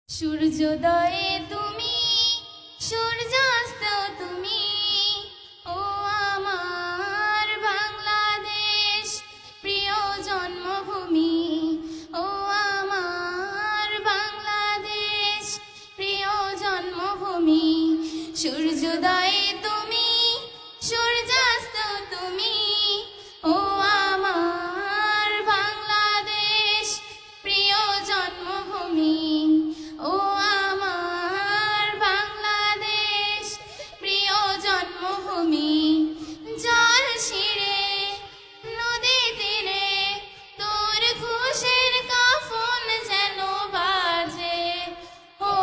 সূর্যোদয়ে তুমি, সূর্যাস্ত তুমি, ও আমার বাংলাদেশ প্রিয় জন্মভূমি। ও আমার বাংলাদেশ প্রিয় জন্মভূমি। সূর্যোদয়ে তুমি, সূর্যাস্ত তুমি, ও আমার বাংলাদেশ প্রিয় জন্মভূমি। ও আমার বাংলাদেশ প্রিয় জন্মভূমি। জল শিরে নদী তীরে তোর খুশির কাফন যেন বাজে। ও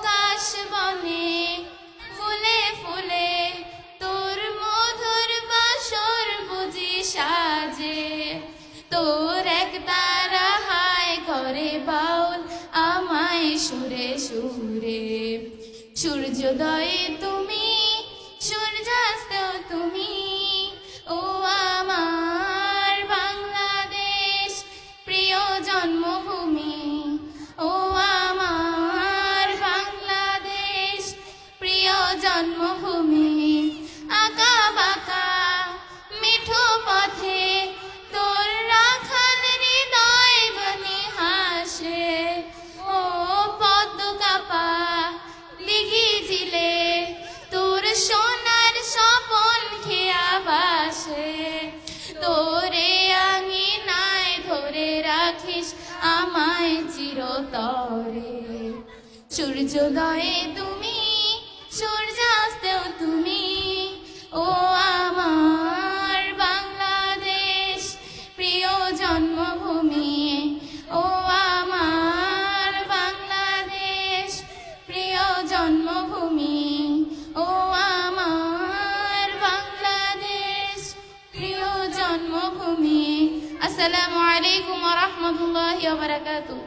কাশ বনে ফুলে ফুলে তোর মধুর বাসর বুঝি সাজে। তোর এক তারা হায় করে বাউল আমায় সুরে সুরে। সূর্যোদয়ে তুমি, সূর্যাস্ত তুমি, ও আমার বাংলাদেশ প্রিয় জন্মভূমি। ও আমার বাংলাদেশ প্রিয় জন্মভূমি। আঁকা বাঁকা মিঠো পথে তোর রাখাল হৃদয় বনে হাসে। ও পদ্ম কাপা দিঘি ঝিলে তোর সোনার স্বপন খেয়া বাসে। তোরে আঙিনায় ধরে রাখিস আমায় চিরতরে। সূর্যোদয়ে তুমি, সূর্যাস্তেও তুমি, ও আমার বাংলাদেশ প্রিয় জন্মভূমি। ও আমার বাংলাদেশ প্রিয় জন্মভূমি। ও আমার বাংলাদেশ প্রিয় জন্মভূমি। আসসালামু আলাইকুম ওয়া রাহমাতুল্লাহি ওয়া বারাকাতুহু।